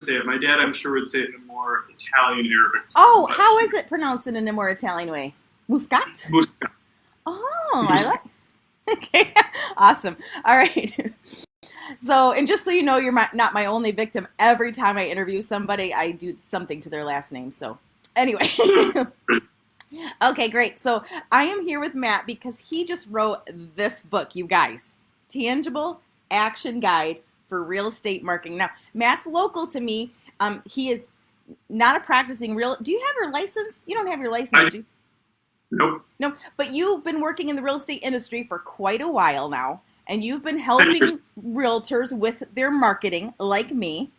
say it. My dad, I'm sure, would say it in a more Italian Arabic tone. Oh, how is it pronounced in a more Italian way? Muscat? Muscat. Oh, I like. Okay, awesome. All right. So, and just so you know, you're not my only victim. Every time I interview somebody, I do something to their last name. So, anyway. Okay, great. So, I am here with Matt because he just wrote this book, you guys. Tangible Action Guide for Real Estate Marketing. Now, Matt's local to me. He is not a practicing real. Do you have your license? You don't have your license, do you? Nope. No, but you've been working in the real estate industry for quite a while now, and you've been helping realtors with their marketing, like me.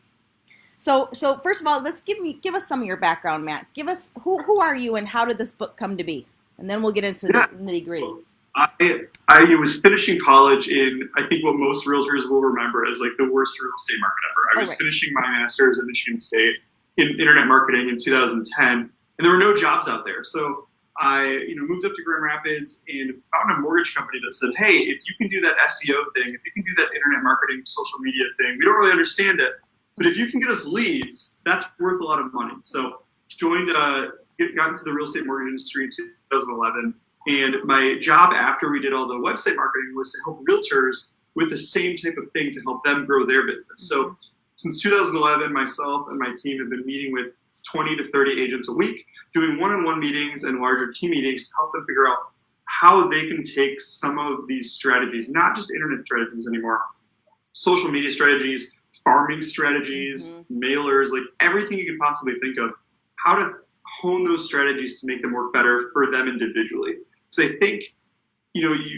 So first of all, let's give us some of your background, Matt. Give us who are you and how did this book come to be, and then we'll get into the nitty gritty. I was finishing college in, I think, what most realtors will remember as like the worst real estate market ever. I was finishing my master's at Michigan State in internet marketing in 2010, and there were no jobs out there. So I moved up to Grand Rapids and found a mortgage company that said, hey, if you can do that SEO thing, if you can do that internet marketing, social media thing, we don't really understand it, but if you can get us leads, that's worth a lot of money. So got into the real estate mortgage industry in 2011. And my job after we did all the website marketing was to help realtors with the same type of thing to help them grow their business. So since 2011, myself and my team have been meeting with 20 to 30 agents a week, doing one-on-one meetings and larger team meetings to help them figure out how they can take some of these strategies, not just internet strategies anymore, social media strategies, farming strategies, mailers, like everything you can possibly think of, how to hone those strategies to make them work better for them individually. So I think,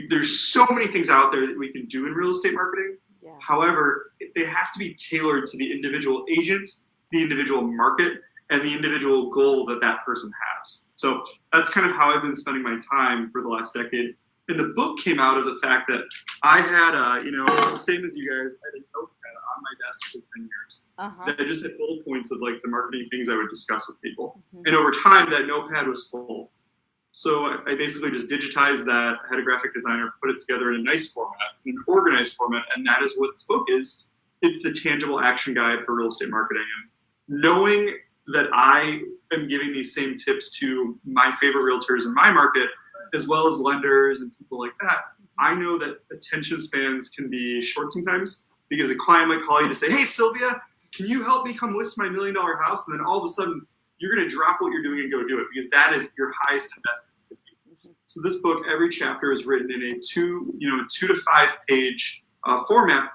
there's so many things out there that we can do in real estate marketing. Yeah. However, they have to be tailored to the individual agent, the individual market, and the individual goal that person has. So that's kind of how I've been spending my time for the last decade. And the book came out of the fact that I had, same as you guys, I had a notepad on my desk for 10 years. That I just had bullet points of like the marketing things I would discuss with people. And over time, that notepad was full. So I basically just digitized that, had a graphic designer put it together in a nice format, in an organized format, and that is what this book is. It's the Tangible Action Guide for Real Estate Marketing. And knowing that I am giving these same tips to my favorite realtors in my market, as well as lenders and people like that, I know that attention spans can be short sometimes, because a client might call you to say, hey, Sylvia, can you help me come list my $1 million house? And then all of a sudden, you're going to drop what you're doing and go do it, because that is your highest and best activity. So this book, every chapter is written in a 2 to 5 page format,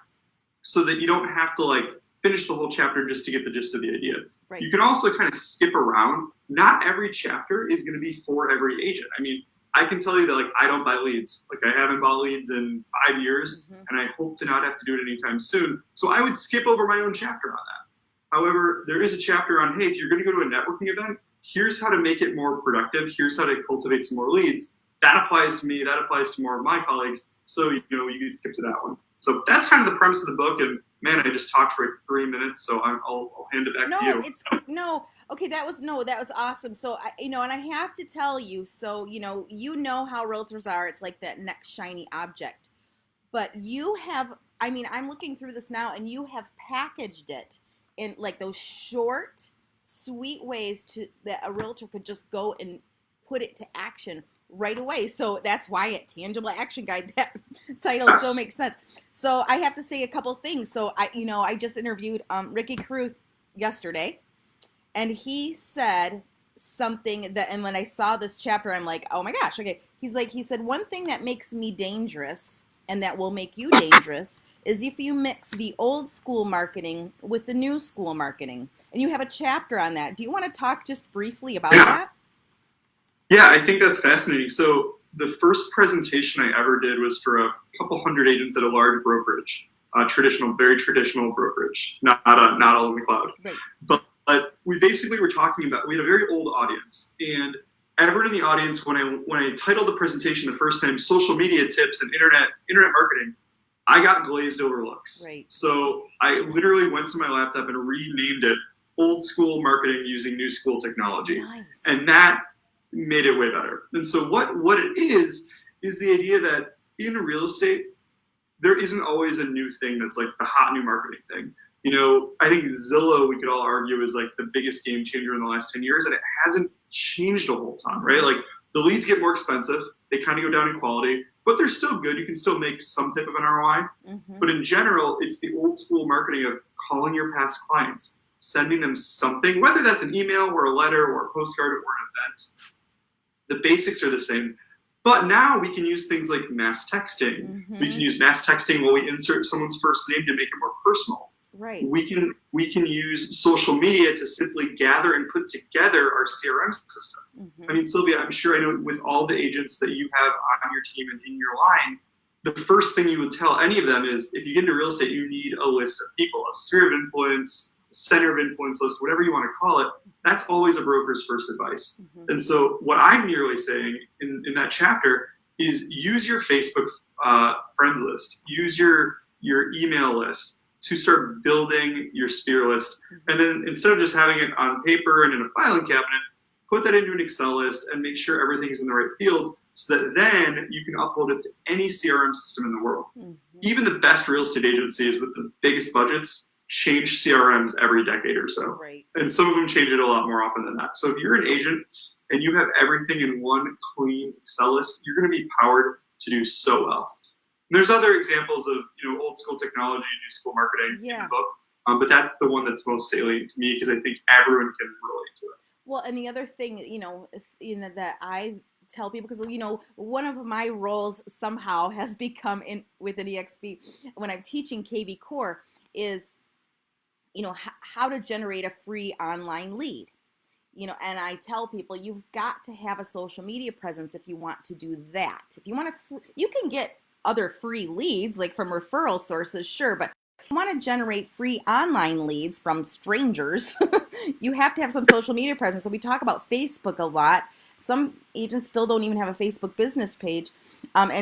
so that you don't have to finish the whole chapter just to get the gist of the idea. Right. You can also kind of skip around. Not every chapter is going to be for every agent. I mean, I can tell you that I don't buy leads. I haven't bought leads in 5 years, and I hope to not have to do it anytime soon. So I would skip over my own chapter on that. However, there is a chapter on, hey, if you're going to go to a networking event, here's how to make it more productive. Here's how to cultivate some more leads. That applies to me. That applies to more of my colleagues. So, you can skip to that one. So that's kind of the premise of the book. And man, I just talked for 3 minutes, so I'll hand it back to you. Okay, that was awesome. So, and I have to tell you, so, how realtors are. It's like that next shiny object. But you have, I'm looking through this now, and you have packaged it in those short, sweet ways that a realtor could just go and put it to action right away. So that's why Tangible Action Guide, that title so makes sense. So I have to say a couple things. So I just interviewed Ricky Caruth yesterday, and he said something and when I saw this chapter, I'm like, oh my gosh, okay. He said, one thing that makes me dangerous and that will make you dangerous is if you mix the old school marketing with the new school marketing. And you have a chapter on that. Do you want to talk just briefly about that? Yeah, I think that's fascinating. So the first presentation I ever did was for a couple hundred agents at a large brokerage, very traditional brokerage, not all in the cloud. Right. But we basically were talking about, we had a very old audience, and everyone in the audience, when I titled the presentation the first time, social media tips and internet marketing, I got glazed over looks. Right. So I literally went to my laptop and renamed it Old School Marketing Using New School Technology. Nice. And that made it way better. And so what it is the idea that in real estate, there isn't always a new thing that's like the hot new marketing thing. I think Zillow, we could all argue, is like the biggest game changer in the last 10 years, and it hasn't changed a whole ton, right? Like the leads get more expensive, they kind of go down in quality, but they're still good. You can still make some type of an ROI. But in general, it's the old school marketing of calling your past clients, sending them something, whether that's an email or a letter or a postcard or an event. The basics are the same. But now we can use things like mass texting. We can use mass texting while we insert someone's first name to make it more personal. Right. We can use social media to simply gather and put together our CRM system. I mean, Sylvia, I'm sure I know with all the agents that you have on your team and in your line, the first thing you would tell any of them is if you get into real estate, you need a list of people, a sphere of influence, center of influence list, whatever you want to call it. That's always a broker's first advice. And so what I'm merely saying in that chapter is use your Facebook friends list, use your email list to start building your sphere list. And then instead of just having it on paper and in a filing cabinet, put that into an Excel list and make sure everything's in the right field so that then you can upload it to any CRM system in the world. Even the best real estate agencies with the biggest budgets change CRMs every decade or so. Right. And some of them change it a lot more often than that. So if you're an agent and you have everything in one clean Excel list, you're going to be powered to do so well. And there's other examples of old school technology, new school marketing in the book, but that's the one that's most salient to me because I think everyone can relate to it. Well, and the other thing, that I tell people, because one of my roles somehow has become within EXP when I'm teaching kvCore is how to generate a free online lead. And I tell people you've got to have a social media presence if you want to do that. If you want to, you can get other free leads like from referral sources, sure, but if you want to generate free online leads from strangers, you have to have some social media presence. So we talk about Facebook a lot. Some agents still don't even have a Facebook business page. But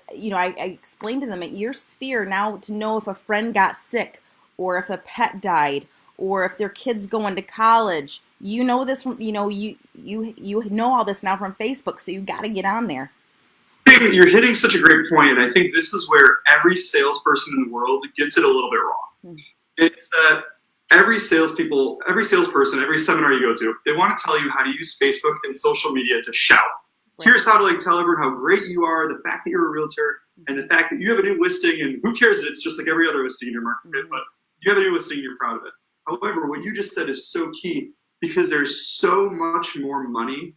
I explained to them at your sphere now to know if a friend got sick or if a pet died or if their kid's going to college. You know this from, you know all this now from Facebook, so you got to get on there. You're hitting such a great point, and I think this is where every salesperson in the world gets it a little bit wrong. It's that every salesperson, every seminar you go to, they want to tell you how to use Facebook and social media to shout. Right. Here's how to tell everyone how great you are, the fact that you're a realtor, and the fact that you have a new listing, and who cares that it's just like every other listing in your market, but you have a new listing and you're proud of it. However, what you just said is so key because there's so much more money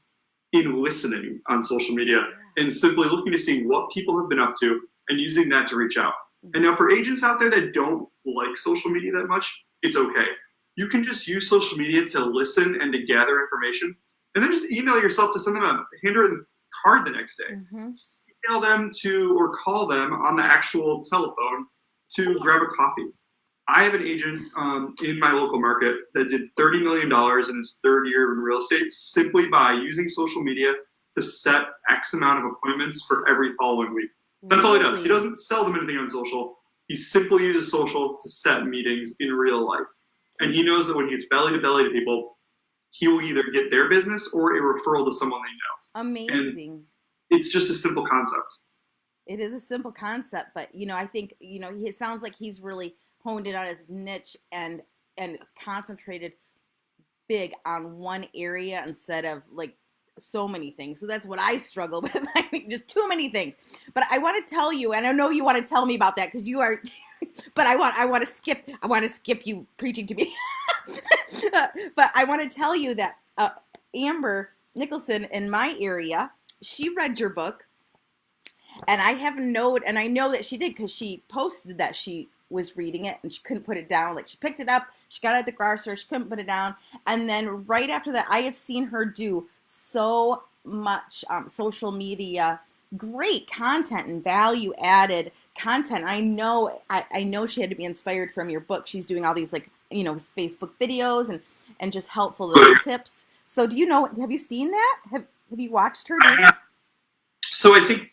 in listening on social media and simply looking to see what people have been up to and using that to reach out. And now for agents out there that don't like social media that much, it's okay. You can just use social media to listen and to gather information and then just email yourself to send them a handwritten card the next day. Email them or call them on the actual telephone to grab a coffee. I have an agent in my local market that did $30 million in his third year in real estate simply by using social media to set X amount of appointments for every following week. That's all he does. He doesn't sell them anything on social. He simply uses social to set meetings in real life. And he knows that when he gets belly to belly to people, he will either get their business or a referral to someone they know. Amazing. And it's just a simple concept. It is a simple concept, but I think it sounds like he's really honed in on his niche and concentrated big on one area instead of so many things. So that's what I struggle with. I think just too many things. But I want to tell you, and I know you want to tell me about that because you are. But I want to skip you preaching to me. But I want to tell you that Amber Nicholson in my area, she read your book, and I have a note, and I know that she did because she posted that she was reading it and she couldn't put it down. She picked it up, she got it at the garage store, she couldn't put it down, and then right after that, I have seen her do so much social media, great content and value added content. I know she had to be inspired from your book. She's doing all these Facebook videos and just helpful little tips. So have you seen that? Have you watched her do that? So I think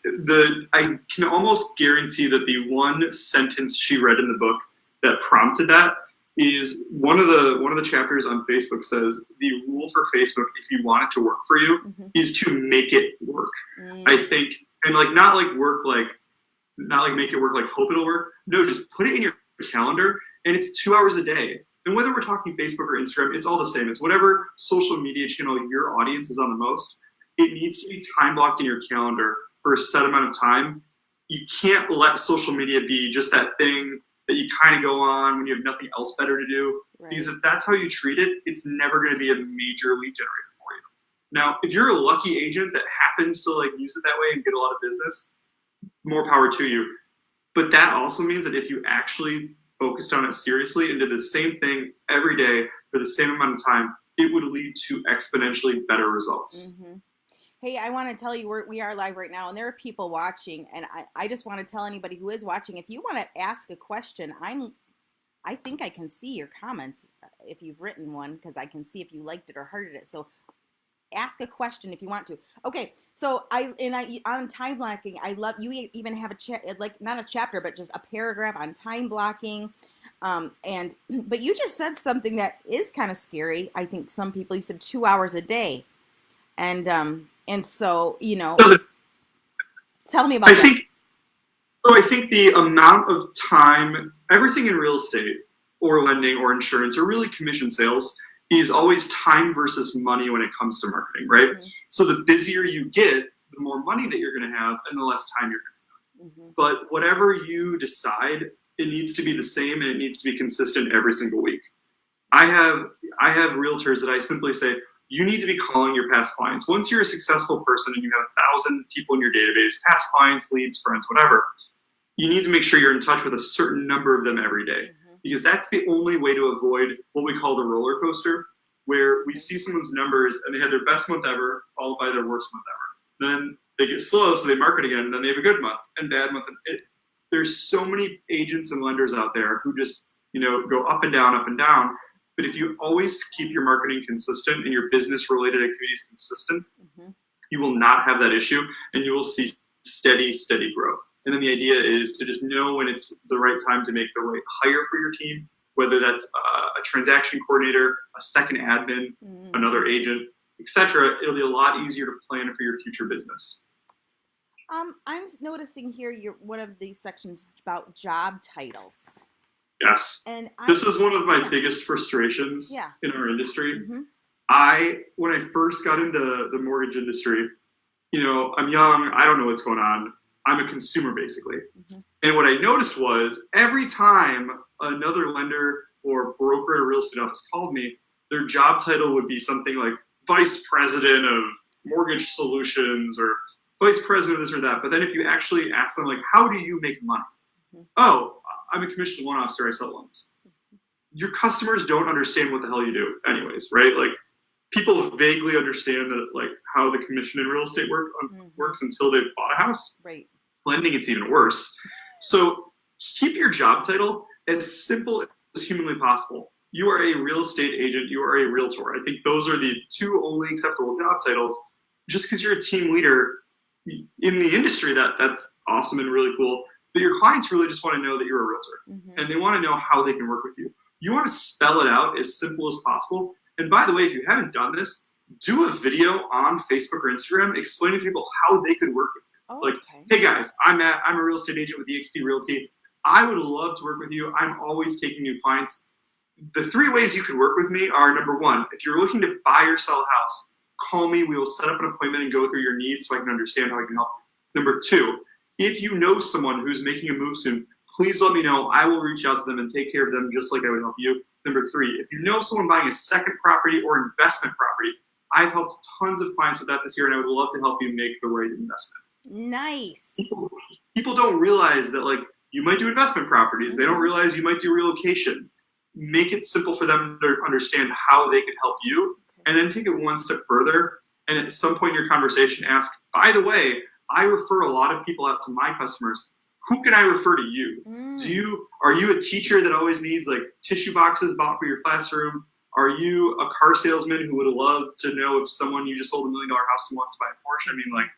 I can almost guarantee that the one sentence she read in the book that prompted that is one of the chapters on Facebook says the rule for Facebook, if you want it to work for you, is to make it work. I think, and not make it work like hope it'll work. No, just put it in your calendar and it's 2 hours a day. And whether we're talking Facebook or Instagram, it's all the same. It's whatever social media channel your audience is on the most. It needs to be time blocked in your calendar for a set amount of time. You can't let social media be just that thing that you kind of go on when you have nothing else better to do. Right. Because if that's how you treat it, it's never going to be a major lead generator for you. Now, if you're a lucky agent that happens to like use it that way and get a lot of business, more power to you. But that also means that if you actually focused on it seriously and did the same thing every day for the same amount of time, it would lead to exponentially better results. Mm-hmm. Hey, I want to tell you, we are live right now, and there are people watching, and I just want to tell anybody who is watching, if you want to ask a question, I think I can see your comments if you've written one, because I can see if you liked it or hearted it. So ask a question if you want to. Okay, so on time blocking, I love, you even have like not a chapter, but just a paragraph on time blocking. But you just said something that is kind of scary. I think to some people, you said 2 hours a day. And so, you know, tell me about that. I think the amount of time, everything in real estate or lending or insurance or really commission sales is always time versus money when it comes to marketing, right? Mm-hmm. So the busier you get, the more money that you're going to have and the less time you're going to have. Mm-hmm. But whatever you decide, it needs to be the same and it needs to be consistent every single week. I have realtors that I simply say, you need to be calling your past clients. Once you're a successful person and you have 1,000 people in your database, past clients, leads, friends, whatever, you need to make sure you're in touch with a certain number of them every day. Mm-hmm. Because that's the only way to avoid what we call the roller coaster, where we see someone's numbers and they had their best month ever, followed by their worst month ever. Then they get slow, so they market again, and then they have a good month and bad month. There's so many agents and lenders out there who just, go up and down, up and down. But if you always keep your marketing consistent and your business-related activities consistent, mm-hmm. you will not have that issue, and you will see steady growth. And then the idea is to just know when it's the right time to make the right hire for your team, whether that's a transaction coordinator, a second admin, mm-hmm. another agent, etc. It'll be a lot easier to plan for your future business. I'm noticing here one of these sections about job titles. Yes. And this is one of my biggest frustrations in our industry. Mm-hmm. When I first got into the mortgage industry, I'm young, I don't know what's going on. I'm a consumer basically. Mm-hmm. And what I noticed was every time another lender or broker at a real estate office called me, their job title would be something like vice president of mortgage solutions or vice president of this or that. But then if you actually ask them, like, how do you make money? Mm-hmm. Oh, I'm a commissioned loan officer, I sell loans. Your customers don't understand what the hell you do anyways, right? Like, people vaguely understand that, like, how the commission in real estate works until they've bought a house. Right. Lending, it's even worse. So keep your job title as simple as humanly possible. You are a real estate agent. You are a realtor. I think those are the two only acceptable job titles. Just because you're a team leader in the industry, that's awesome and really cool. But your clients really just want to know that you're a realtor. Mm-hmm. And they want to know how they can work with you. You want to spell it out as simple as possible. And by the way, if you haven't done this, do a video on Facebook or Instagram explaining to people how they could work with you. Oh, like, okay. Hey guys, I'm Matt. I'm a real estate agent with eXp Realty. I would love to work with you. I'm always taking new clients. The 3 ways you could work with me are, number 1, if you're looking to buy or sell a house, call me. We will set up an appointment and go through your needs so I can understand how I can help you. Number 2, if you know someone who's making a move soon, please let me know. I will reach out to them and take care of them just like I would help you. Number 3, if you know someone buying a second property or investment property, I've helped tons of clients with that this year, and I would love to help you make the right investment. Nice. People don't realize that, like, you might do investment properties. They don't realize you might do relocation. Make it simple for them to understand how they can help you, and then take it one step further. And at some point in your conversation, ask, by the way, I refer a lot of people out to my customers. Who can I refer to you? Are you a teacher that always needs, like, tissue boxes bought for your classroom? Are you a car salesman who would love to know if someone you just sold $1 million house to wants to buy a Porsche? I mean, like,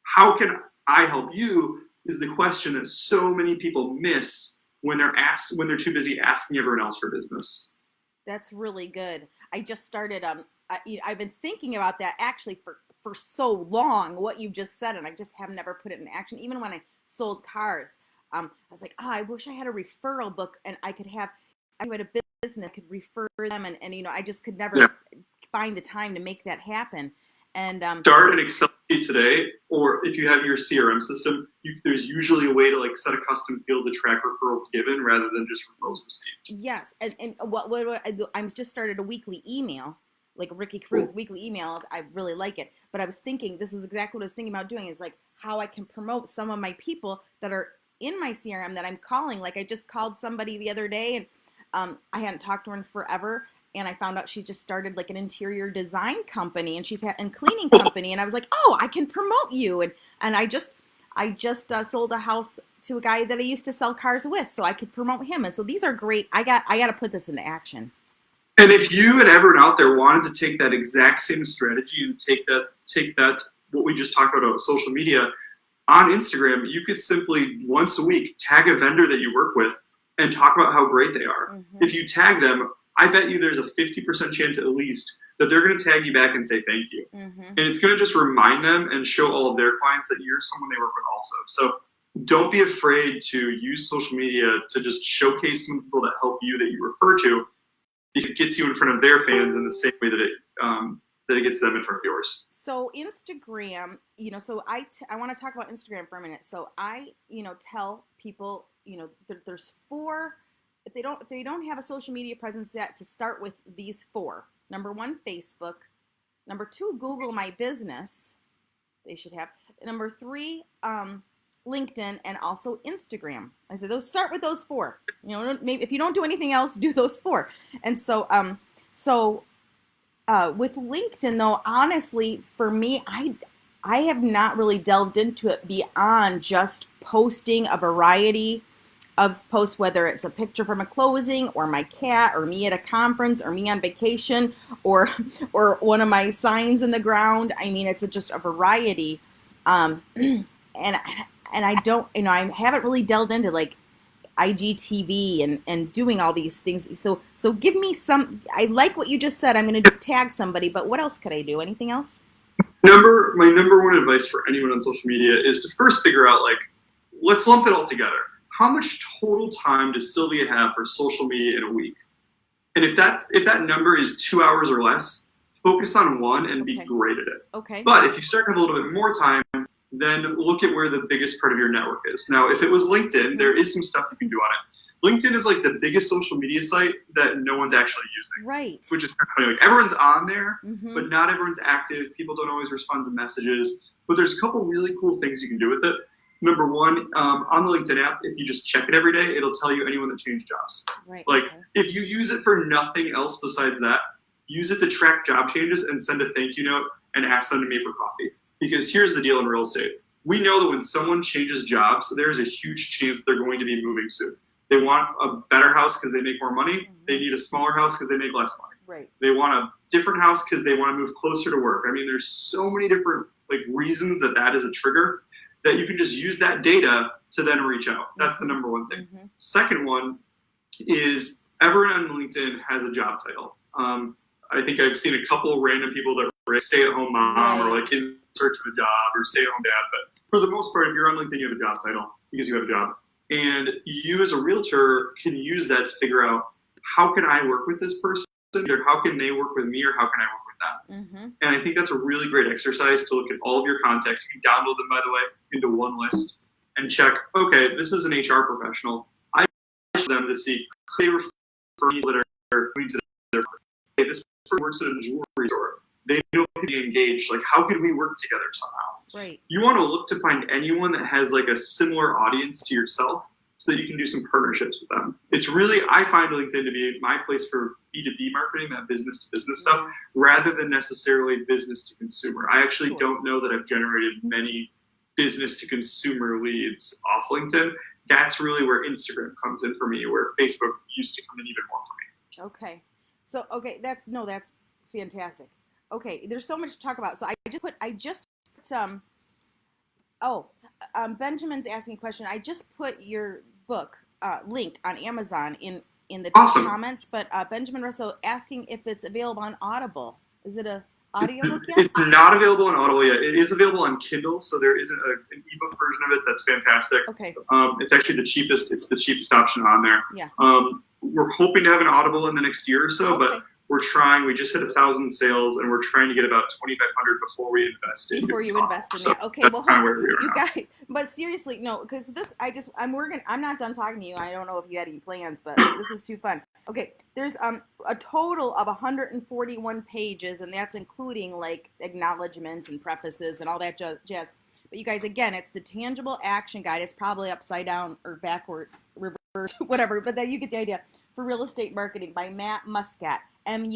how can I help you is the question that so many people miss when they're too busy asking everyone else for business. That's really good. I just started, I've been thinking about that actually for so long, what you just said, and I just have never put it in action. Even when I sold cars, I was like, I wish I had a referral book and I could have, I had a business, I could refer them, and you know, I just could never find the time to make that happen. And start an Excel sheet today, or if you have your CRM system, there's usually a way to like set a custom field to track referrals given rather than just referrals received. Yes, and what I do, I'm just started a weekly email, like Ricky Cruz weekly email. I really like it, but I was thinking this is exactly what I was thinking about doing, is like how I can promote some of my people that are in my CRM that I'm calling. Like I just called somebody the other day, and I hadn't talked to her in forever. And I found out she just started like an interior design company, and she's and cleaning company. And I was like, oh, I can promote you. And I just sold a house to a guy that I used to sell cars with, so I could promote him. And so these are great. I got to put this into action. And if you and everyone out there wanted to take that exact same strategy and take that what we just talked about social media on Instagram, you could simply once a week tag a vendor that you work with and talk about how great they are. Mm-hmm. If you tag them, I bet you there's a 50% chance at least that they're going to tag you back and say thank you. Mm-hmm. And it's going to just remind them and show all of their clients that you're someone they work with also. So don't be afraid to use social media to just showcase some people that help you that you refer to. It gets you in front of their fans in the same way that it gets them in front of yours. So Instagram, you know, so I want to talk about Instagram for a minute. So I, you know, tell people, you know, there's 4. If they don't have a social media presence yet, to start with these 4. Number 1, Facebook. Number 2, Google My Business. They should have. Number 3, LinkedIn, and also Instagram. I said start with those 4. You know, maybe if you don't do anything else, do those 4. And so with LinkedIn though, honestly, for me, I have not really delved into it beyond just posting a variety of posts, whether it's a picture from a closing, or my cat, or me at a conference, or me on vacation, or one of my signs in the ground. I mean, it's just a variety, and I don't, you know, I haven't really delved into like IGTV and doing all these things. So give me some. I like what you just said. I'm going to tag somebody, but what else could I do? Anything else? My number 1 advice for anyone on social media is to first figure out, like, let's lump it all together. How much total time does Sylvia have for social media in a week? And if that number is 2 hours or less, focus on one and be great at it. Okay. But if you start to have a little bit more time, then look at where the biggest part of your network is. Now, if it was LinkedIn, there is some stuff you can do on it. LinkedIn is like the biggest social media site that no one's actually using. Right. Which is kind of funny. Like, everyone's on there, but not everyone's active. People don't always respond to messages. But there's a couple really cool things you can do with it. Number 1, on the LinkedIn app, if you just check it every day, it'll tell you anyone that changed jobs. Right. Like, if you use it for nothing else besides that, use it to track job changes and send a thank you note and ask them to meet for coffee. Because here's the deal in real estate. We know that when someone changes jobs, there's a huge chance they're going to be moving soon. They want a better house because they make more money. They need a smaller house because they make less money. Right. They want a different house because they want to move closer to work. I mean, there's so many different reasons that is a trigger, that you can just use that data to then reach out. That's the number 1 thing. Second one is everyone on LinkedIn has a job title. I think I've seen a couple random people that write stay-at-home mom or like in search of a job or stay-at-home dad. But for the most part, if you're on LinkedIn, you have a job title because you have a job. And you as a realtor can use that to figure out, how can I work with this person? Or how can they work with me, or how can I work with them? And I think that's a really great exercise to look at all of your contacts. You can download them, by the way, into one list and check, okay, this is an HR professional. I ask them to see, they refer me that are going to their, hey, this person works at a jewelry store. They know how to be engaged. Like, how could we work together somehow? Right. You want to look to find anyone that has like a similar audience to yourself, so that you can do some partnerships with them. It's really, I find LinkedIn to be my place for B2B marketing, that business to business stuff, rather than necessarily business to consumer. I actually don't know that I've generated many business to consumer leads off LinkedIn. That's really where Instagram comes in for me, where Facebook used to come in even more for me. Okay. So, that's fantastic. Okay. There's so much to talk about. So I just put Benjamin's asking a question. I just put your book link on Amazon in the comments, but Benjamin Russell asking if it's available on Audible. Is it a audiobook yet? It's not available on Audible yet. It is available on Kindle, so there is an ebook version of it that's fantastic. Okay. It's actually the cheapest. It's the cheapest option on there. Yeah. we're hoping to have an Audible in the next year or so, Okay. but we're trying. We just hit 1,000 sales, and we're trying to get about 2,500 before we invest in. Before you invest in so that, okay. Well, kind of where we are you now. guys, but seriously, no, because this, I'm working. I'm not done talking to you. I don't know if you had any plans, but this is too fun. Okay, there's a total of 141 pages, and that's including like acknowledgments and prefaces and all that jazz. But you guys, again, it's the tangible action guide. It's probably upside down or backwards, reverse, whatever. But then you get the idea. For real estate marketing by Matt Muscat, Muscat. And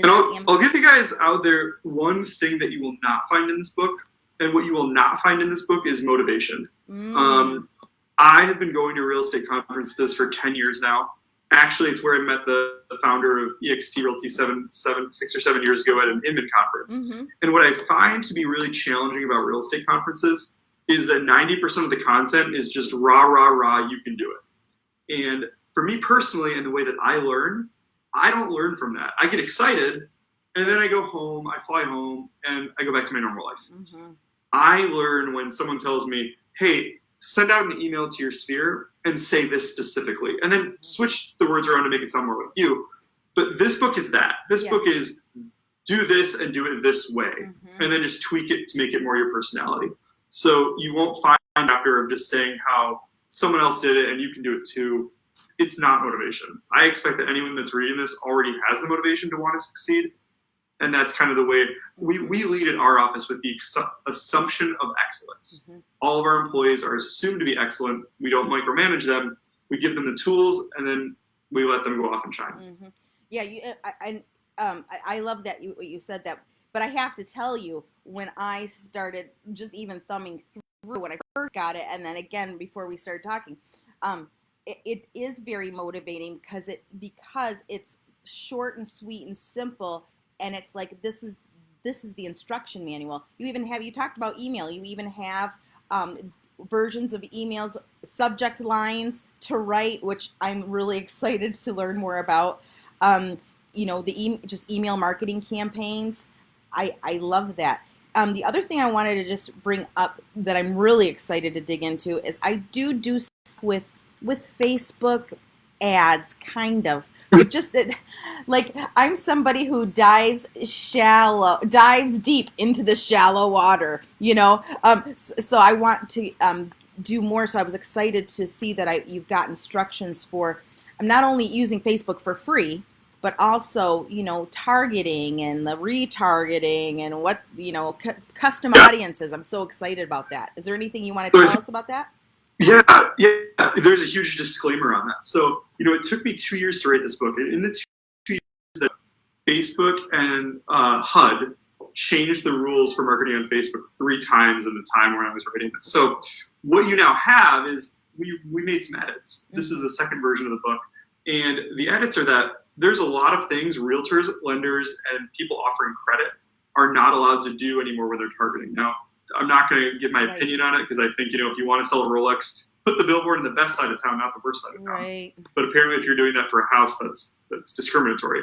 I'll give you guys out there one thing that you will not find in this book, and what you will not find in this book is motivation. I have been going to real estate conferences for 10 years now. Actually, it's where I met the founder of eXp Realty 6 or 7 years ago at an Inman conference. And what I find to be really challenging about real estate conferences is that 90% of the content is just rah, rah, rah, you can do it. And for me personally, and the way that I learn, I don't learn from that. I get excited, and then I go home, I fly home, and I go back to my normal life. I learn when someone tells me, hey, send out an email to your sphere and say this specifically, and then switch the words around to make it sound more like you. But this book is that. This book is do this and do it this way, and then just tweak it to make it more your personality. So you won't find after of just saying how someone else did it and you can do it too. It's not motivation. I expect that anyone that's reading this already has the motivation to want to succeed. And that's kind of the way we lead at our office, with the assumption of excellence. All of our employees are assumed to be excellent. We don't micromanage them. We give them the tools, and then we let them go off and shine. Yeah, I love that you said that. But I have to tell you, when I started just even thumbing through when I first got it, and then again before we started talking, it is very motivating because it's short and sweet and simple, and it's like this is the instruction manual. You talked about email. You even have versions of emails, subject lines to write, which I'm really excited to learn more about. Just email marketing campaigns. I love that. The other thing I wanted to just bring up that I'm really excited to dig into is I do stuff with Facebook ads, kind of. Like I'm somebody who dives deep into the shallow water, so I want to do more. So I was excited to see that you've got instructions for. I'm not only using Facebook for free, but also, targeting and the retargeting and what, custom audiences. I'm so excited about that. Is there anything you want to tell us about that? Yeah. There's a huge disclaimer on that. So, it took me 2 years to write this book. In the 2 years that Facebook and HUD changed the rules for marketing on Facebook 3 times in the time when I was writing this. So what you now have is we made some edits. This is the second version of the book. And the edits are that there's a lot of things realtors, lenders, and people offering credit are not allowed to do anymore when they're targeting. Now, I'm not going to give my opinion on it because I think, if you want to sell a Rolex, put the billboard in the best side of town, not the worst side of town. Right. But apparently if you're doing that for a house, that's discriminatory.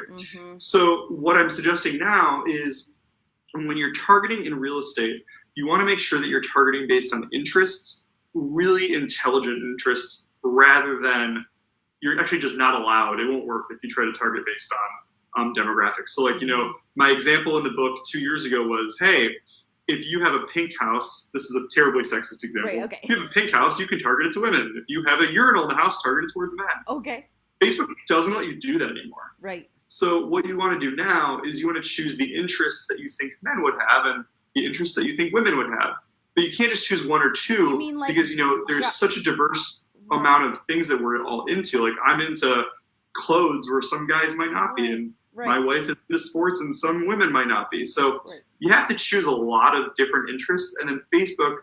So what I'm suggesting now is when you're targeting in real estate, you want to make sure that you're targeting based on interests, really intelligent interests, rather than you're actually just not allowed. It won't work if you try to target based on demographics. So my example in the book 2 years ago was, hey, if you have a pink house, this is a terribly sexist example. Right, okay. If you have a pink house, you can target it to women. If you have a urinal in the house, target it towards men. Okay. Facebook doesn't let you do that anymore. Right. So what you want to do now is you want to choose the interests that you think men would have and the interests that you think women would have. But you can't just choose one or two because, there's such a diverse amount of things that we're all into. Like I'm into clothes where some guys might not be, and my wife is into sports and some women might not be. So you have to choose a lot of different interests, and then Facebook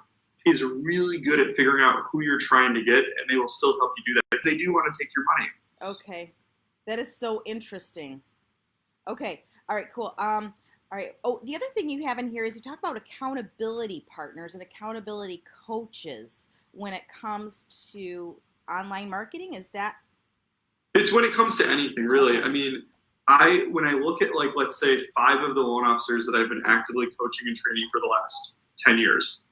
is really good at figuring out who you're trying to get, and they will still help you do that. They do want to take your money. Okay. That is so interesting. Okay. All right, cool. All right. Oh, the other thing you have in here is you talk about accountability partners and accountability coaches when it comes to online marketing. Is that? It's when it comes to anything, really. I mean, when I look at, let's say 5 of the loan officers that I've been actively coaching and training for the last 10 years,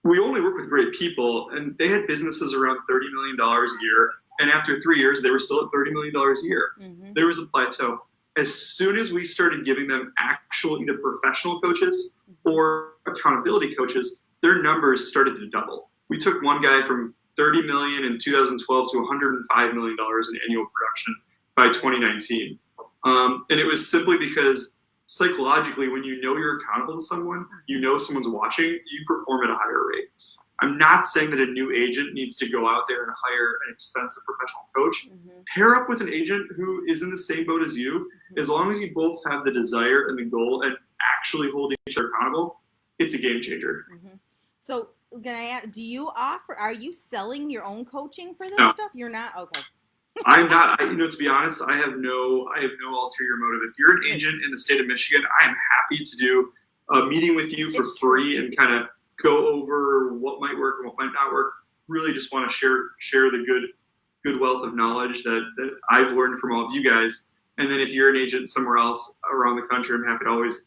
we only work with great people, and they had businesses around $30 million a year, And after 3 years, they were still at $30 million a year. Mm-hmm. There was a plateau. As soon as we started giving them actual either professional coaches or accountability coaches, their numbers started to double. We took one guy from $30 million in 2012 to $105 million in annual production by 2019. And it was simply because psychologically, when you know you're accountable to someone, you know someone's watching, you perform at a higher rate. I'm not saying that a new agent needs to go out there and hire an expensive professional coach. Pair up with an agent who is in the same boat as you. As long as you both have the desire and the goal and actually holding each other accountable, it's a game changer. So, can I ask, are you selling your own coaching for this stuff? You're not? Okay. I'm not. To be honest, I have no ulterior motive. If you're an agent in the state of Michigan, I am happy to do a meeting with you for free and kind of go over what might work and what might not work. Really just want to share the good wealth of knowledge that I've learned from all of you guys. And then if you're an agent somewhere else around the country, I'm happy to always,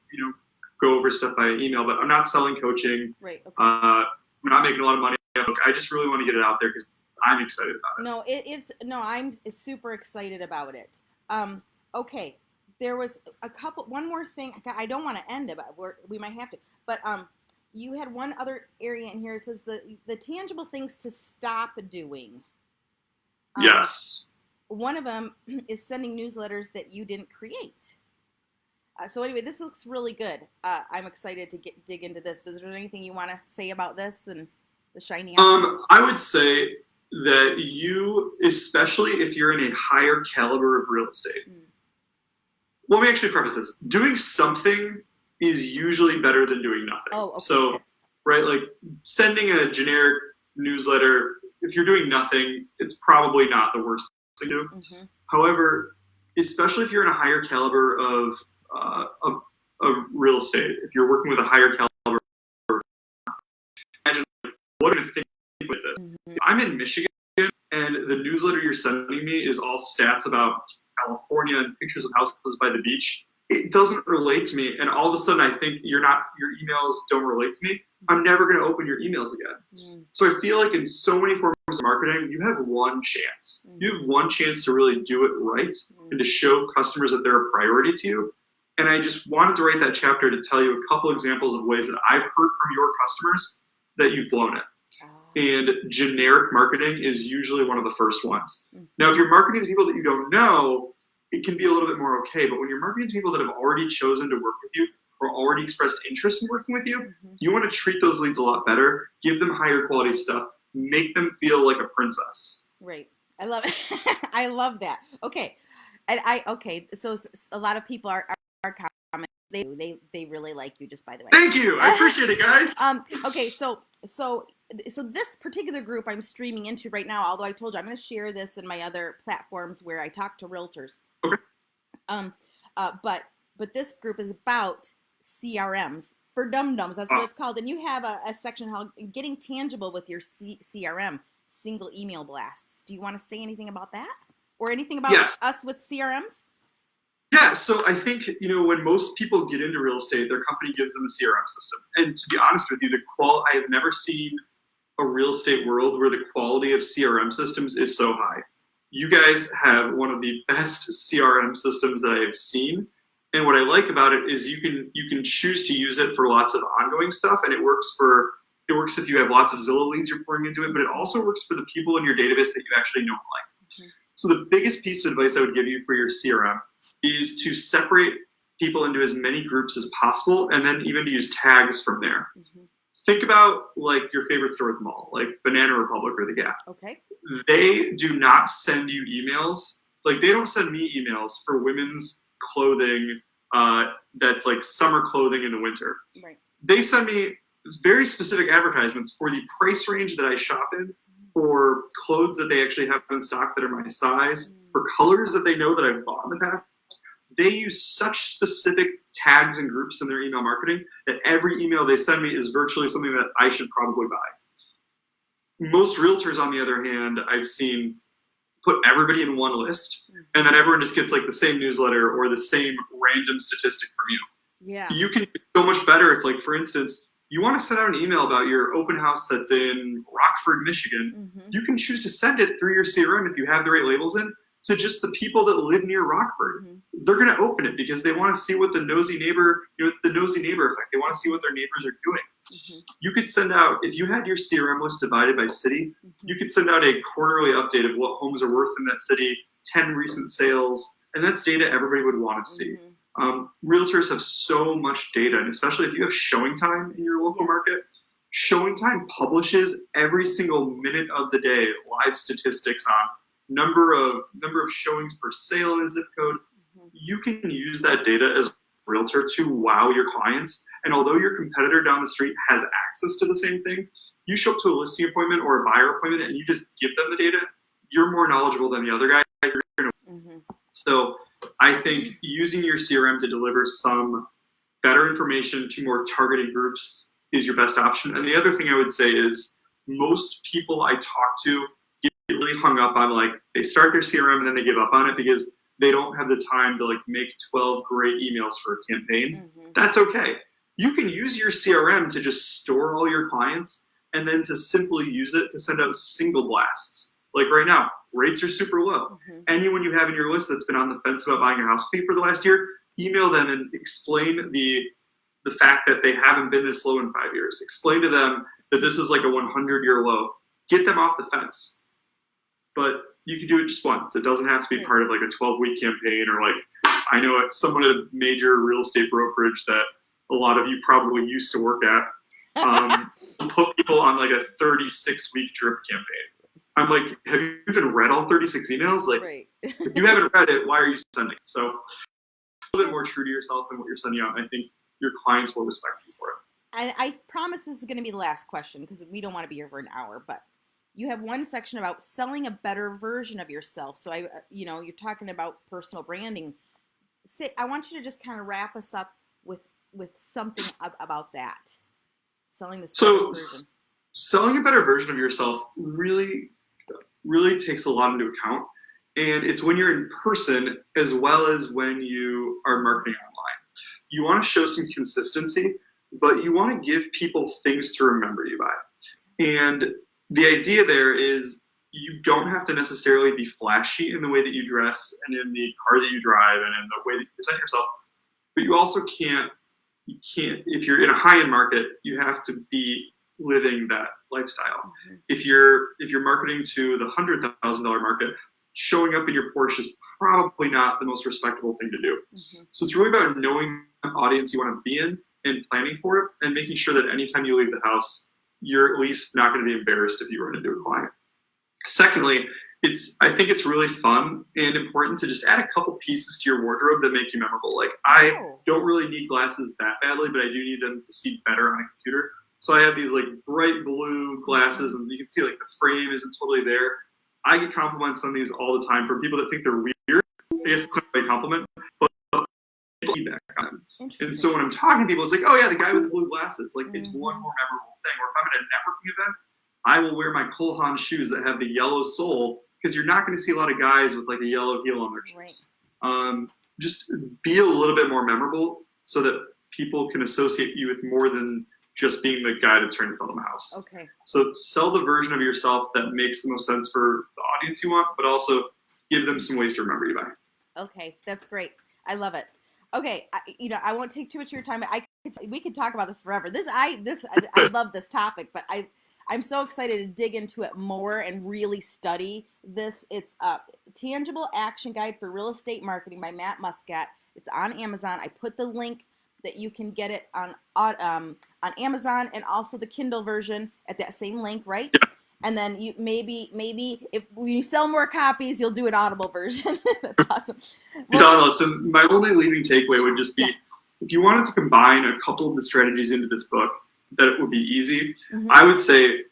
go over stuff by email. But I'm not selling coaching. Right. Okay. I'm not making a lot of money. I just really want to get it out there because I'm excited about it. I'm super excited about it. Okay. There was one more thing. I don't want to end it, but we might have to. But you had one other area in here. It says the tangible things to stop doing. Yes. One of them is sending newsletters that you didn't create. So anyway, this looks really good. I'm excited to dig into this. But is there anything you want to say about this and the shiny objects? I would say that you, especially if you're in a higher caliber of real estate. Well, let me actually preface this. Doing something is usually better than doing nothing. Oh, okay. So, right, like sending a generic newsletter, if you're doing nothing, it's probably not the worst thing to do. However, especially if you're in a higher caliber of real estate, if you're working with a higher caliber, imagine what I'm going to think with this. I'm in Michigan, and the newsletter you're sending me is all stats about California and pictures of houses by the beach. It doesn't relate to me, and all of a sudden I think your emails don't relate to me. I'm never going to open your emails again. So I feel like in so many forms of marketing, you have one chance. You have one chance to really do it right and to show customers that they're a priority to you. And I just wanted to write that chapter to tell you a couple examples of ways that I've heard from your customers that you've blown it. And generic marketing is usually one of the first ones. Now, if you're marketing to people that you don't know, it can be a little bit more okay. But when you're marketing to people that have already chosen to work with you or already expressed interest in working with you, you want to treat those leads a lot better, give them higher quality stuff, make them feel like a princess. Right. I love it. I love that. Okay. So a lot of people are commenting. They really like you, just by the way. Thank you. I appreciate it, guys. Okay, so this particular group I'm streaming into right now, although I told you I'm going to share this in my other platforms where I talk to realtors. Okay. But this group is about CRMs for dum-dums. That's what it's called. And you have a section called Getting Tangible with Your CRM, Single Email Blasts. Do you want to say anything about that? Or anything about us with CRMs? Yeah, so I think, when most people get into real estate, their company gives them a CRM system. And to be honest with you, I have never seen a real estate world where the quality of CRM systems is so high. You guys have one of the best CRM systems that I have seen. And what I like about it is you can choose to use it for lots of ongoing stuff, and it works if you have lots of Zillow leads you're pouring into it, but it also works for the people in your database that you actually know and like. So the biggest piece of advice I would give you for your CRM is to separate people into as many groups as possible, and then even to use tags from there. Think about like your favorite store at the mall, like Banana Republic or the Gap. Okay. They do not send you emails. Like they don't send me emails for women's clothing that's like summer clothing in the winter. Right. They send me very specific advertisements for the price range that I shop in, for clothes that they actually have in stock that are my size, for colors that they know that I've bought in the past. They use such specific tags and groups in their email marketing that every email they send me is virtually something that I should probably buy. Most realtors, on the other hand, I've seen put everybody in one list, and then everyone just gets like the same newsletter or the same random statistic from you. Yeah. You can do so much better if, like, for instance, you want to send out an email about your open house that's in Rockford, Michigan, you can choose to send it through your CRM if you have the right labels in to just the people that live near Rockford. They're going to open it because they want to see what the nosy neighbor, it's the nosy neighbor effect. They want to see what their neighbors are doing. You could send out, if you had your CRM list divided by city, you could send out a quarterly update of what homes are worth in that city, 10 recent sales, and that's data everybody would want to see. Realtors have so much data, and especially if you have showing time in your local market, showing time publishes every single minute of the day live statistics on number of showings per sale in a zip code. You can use that data as a realtor to wow your clients. And although your competitor down the street has access to the same thing, you show up to a listing appointment or a buyer appointment and you just give them the data, you're more knowledgeable than the other guy. So I think using your CRM to deliver some better information to more targeted groups is your best option. And the other thing I would say is most people I talk to get really hung up on, like, they start their CRM and then they give up on it because they don't have the time to like make 12 great emails for a campaign. That's okay. You can use your CRM to just store all your clients and then to simply use it to send out single blasts. Like right now, rates are super low. Anyone you have in your list that's been on the fence about buying a house with you for the last year, email them and explain the fact that they haven't been this low in 5 years. Explain to them that this is like a 100-year low. Get them off the fence. But you can do it just once. It doesn't have to be part of like a 12-week campaign, or like, I know it's someone at a major real estate brokerage that a lot of you probably used to work at, put people on like a 36-week drip campaign. I'm like, have you even read all 36 emails? Like, if you haven't read it, why are you sending? So a little bit more true to yourself and what you're sending out. I think your clients will respect you for it. I promise this is going to be the last question because we don't want to be here for an hour, but you have one section about selling a better version of yourself. So you're talking about personal branding. I want you to just kind of wrap us up with something about that. Selling this better version. Selling a better version of yourself really takes a lot into account. And it's when you're in person as well as when you are marketing online. You want to show some consistency, but you want to give people things to remember you by. And the idea there is you don't have to necessarily be flashy in the way that you dress and in the car that you drive and in the way that you present yourself. But you also can't, if you're in a high-end market, you have to be living that lifestyle. If you're marketing to the $100,000 market, showing up in your Porsche is probably not the most respectable thing to do. So it's really about knowing the audience you want to be in and planning for it and making sure that anytime you leave the house, you're at least not going to be embarrassed if you run into a client. Secondly, I think it's really fun and important to just add a couple pieces to your wardrobe that make you memorable. Like, I don't really need glasses that badly, but I do need them to see better on a computer. So I have these like bright blue glasses, and you can see like the frame isn't totally there. I get compliments on these all the time from people that think they're weird. I guess it's not a compliment, but people feedback on them. And so when I'm talking to people, it's like, oh yeah, the guy with the blue glasses. Like, it's one more memorable thing. Or if I'm at a networking event, I will wear my 𝗀𝗄𝗁 shoes that have the yellow sole, because you're not going to see a lot of guys with like a yellow heel on their shoes. Just be a little bit more memorable so that people can associate you with more than just being the guy that's trying to sell them a house. So sell the version of yourself that makes the most sense for the audience you want, but also give them some ways to remember you by. Okay, that's great. I love it. Okay, I won't take too much of your time. We could talk about this forever. I love this topic, but I'm so excited to dig into it more and really study this. It's a Tangible Action Guide for Real Estate Marketing by Matt Muscat. It's on Amazon. I put the link that you can get it on Amazon, and also the Kindle version at that same link, right? Yeah. And then you maybe if we sell more copies, you'll do an Audible version. That's awesome. So my only leading takeaway would just be, if you wanted to combine a couple of the strategies into this book, that it would be easy. I would say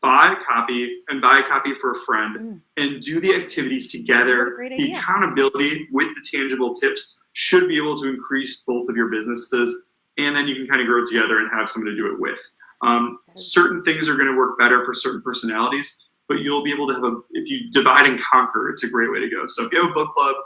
buy a copy and buy a copy for a friend and do the activities together. The accountability with the tangible tips should be able to increase both of your businesses, and then you can kind of grow together and have someone to do it with. Certain things are going to work better for certain personalities, but you'll be able to have if you divide and conquer, it's a great way to go. So if you have a book club,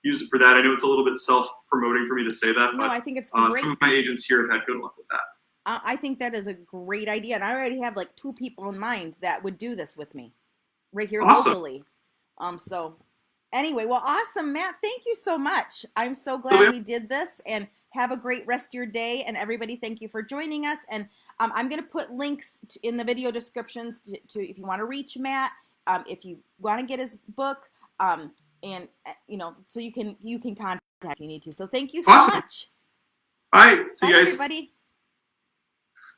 use it for that. I know it's a little bit self-promoting for me to say that, but I think it's great. Some of my agents here have had good luck with that. I think that is a great idea, and I already have like 2 people in mind that would do this with me right here Awesome. locally. So anyway, well, awesome, Matt. Thank you so much. I'm so glad Sylvia? we did this, and have a great rest of your day. And everybody, thank you for joining us. And I'm going to put links in the video descriptions to if you want to reach Matt, if you want to get his book, and so you can contact if you need to. So thank you so Awesome. much. Bye. See Bye, you guys. everybody.